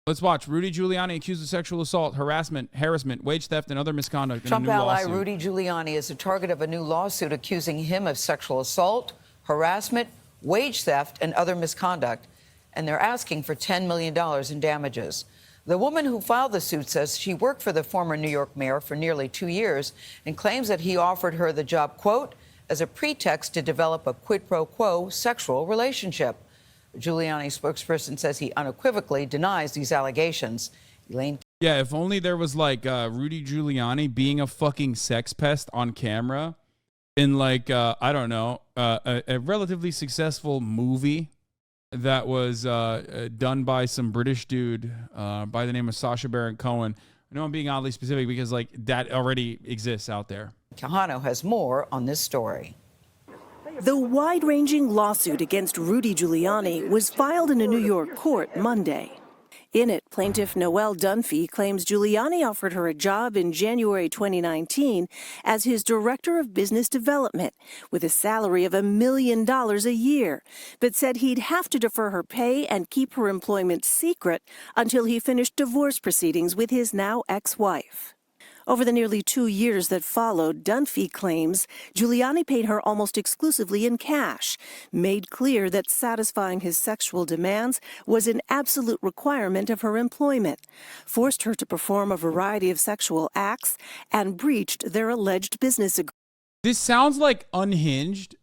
Let's watch. Rudy Giuliani accused of sexual assault, harassment, wage theft, and other misconduct in a new Trump ally lawsuit. Rudy Giuliani is the target of a new lawsuit accusing him of sexual assault, harassment, wage theft, and other misconduct. And they're asking for $10 million in damages. The woman who filed the suit says she worked for the former New York mayor for nearly 2 years and claims that he offered her the job, quote, as a pretext to develop a quid pro quo sexual relationship. Giuliani spokesperson says he unequivocally denies these allegations. Elaine. Yeah, if only there was like Rudy Giuliani being a fucking sex pest on camera in like, I don't know, a relatively successful movie that was done by some British dude by the name of Sacha Baron Cohen. I know I'm being oddly specific because like that already exists out there. Kahano has more on this story. The wide-ranging lawsuit against Rudy Giuliani was filed in a New York court Monday. In it, plaintiff Noelle Dunphy claims Giuliani offered her a job in January 2019 as his director of business development with a salary of $1 million a year, but said he'd have to defer her pay and keep her employment secret until he finished divorce proceedings with his now ex-wife. Over the nearly 2 years that followed, Dunphy claims Giuliani paid her almost exclusively in cash, made clear that satisfying his sexual demands was an absolute requirement of her employment, forced her to perform a variety of sexual acts, and breached their alleged business agreement. This sounds like Unhinged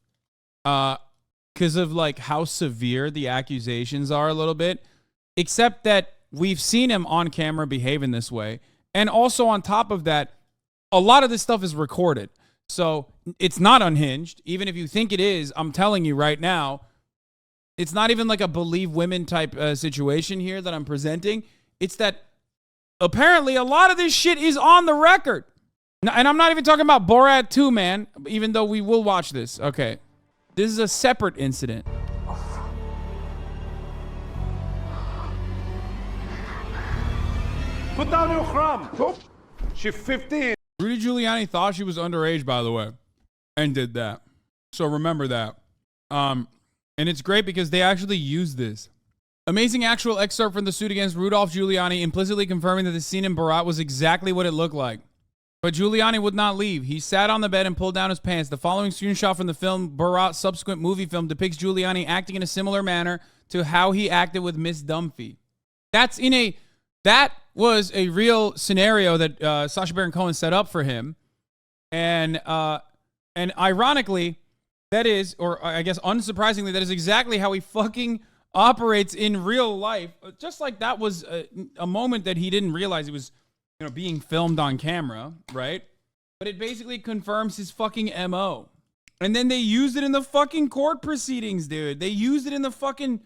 because of like how severe the accusations are a little bit, except that we've seen him on camera behaving this way. And also on top of that, a lot of this stuff is recorded. So it's not Unhinged. Even if you think it is, I'm telling you right now, it's not even like a believe women type situation here that I'm presenting. It's that apparently a lot of this shit is on the record. And I'm not even talking about Borat 2, man, even though we will watch this. Okay. This is a separate incident. Put down your crumb. She's 15. Rudy Giuliani thought she was underage, by the way, and did that. So remember that. And it's great because they actually use this. Amazing actual excerpt from the suit against Rudolph Giuliani, implicitly confirming that the scene in Borat was exactly what it looked like. But Giuliani would not leave. He sat on the bed and pulled down his pants. The following screenshot from the film Borat subsequent movie film depicts Giuliani acting in a similar manner to how he acted with Miss Dunphy. That was a real scenario that Sacha Baron Cohen set up for him. And ironically, that is, or I guess unsurprisingly, that is exactly how he fucking operates in real life. Just like that was a moment that he didn't realize he was, being filmed on camera, right? But it basically confirms his fucking MO. And then they used it in the fucking court proceedings, dude. They used it in the fucking,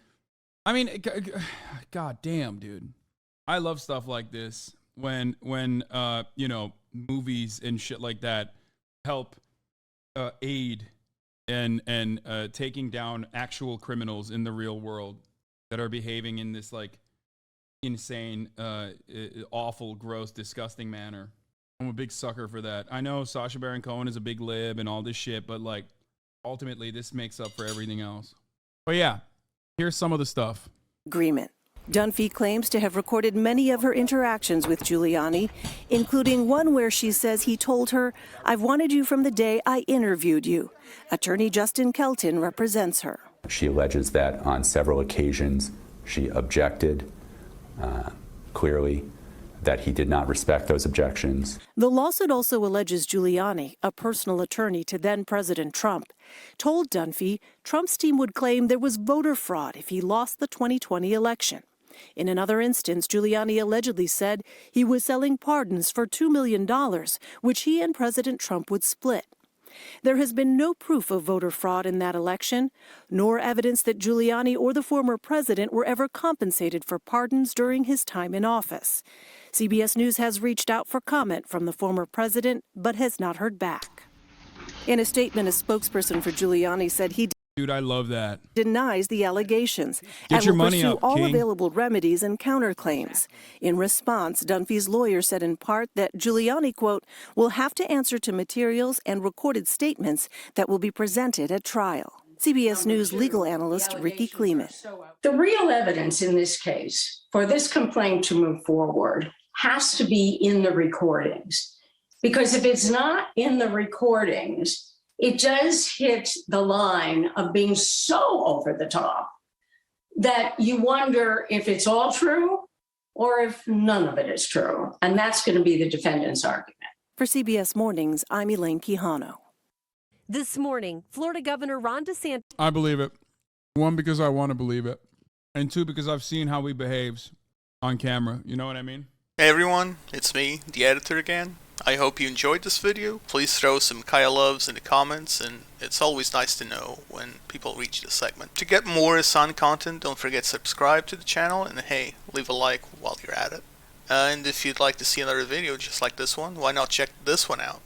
god damn, dude. I love stuff like this when movies and shit like that help aid and taking down actual criminals in the real world that are behaving in this like insane, awful, gross, disgusting manner. I'm a big sucker for that. I know Sacha Baron Cohen is a big lib and all this shit, but like ultimately this makes up for everything else. But yeah, here's some of the stuff. Agreement. Dunphy claims to have recorded many of her interactions with Giuliani, including one where she says he told her, "I've wanted you from the day I interviewed you." Attorney Justin Kelton represents her. She alleges that on several occasions she objected clearly, that he did not respect those objections. The lawsuit also alleges Giuliani, a personal attorney to then-President Trump, told Dunphy Trump's team would claim there was voter fraud if he lost the 2020 election. In another instance, Giuliani allegedly said he was selling pardons for $2 million, which he and President Trump would split. There has been no proof of voter fraud in that election, nor evidence that Giuliani or the former president were ever compensated for pardons during his time in office. CBS News has reached out for comment from the former president, but has not heard back. In a statement, a spokesperson for Giuliani said he Dude, I love that. Denies the allegations Get your and will money pursue up, all King. available remedies and counterclaims. In response, Dunphy's lawyer said in part that Giuliani, quote, will have to answer to materials and recorded statements that will be presented at trial. CBS News legal analyst Ricky Kleeman. The real evidence in this case for this complaint to move forward has to be in the recordings. Because if it's not in the recordings, it does hit the line of being so over the top that you wonder if it's all true or if none of it is true. And that's going to be the defendant's argument. For CBS Mornings, I'm Elaine Quijano. This morning, Florida Governor Ron DeSantis. I believe it. One, because I want to believe it. And two, because I've seen how he behaves on camera. You know what I mean? Hey everyone, it's me, the editor again. I hope you enjoyed this video. Please throw some Kaya loves in the comments, and it's always nice to know when people reach this segment. To get more Hasan content, don't forget to subscribe to the channel, and hey, leave a like while you're at it. And if you'd like to see another video just like this one, why not check this one out?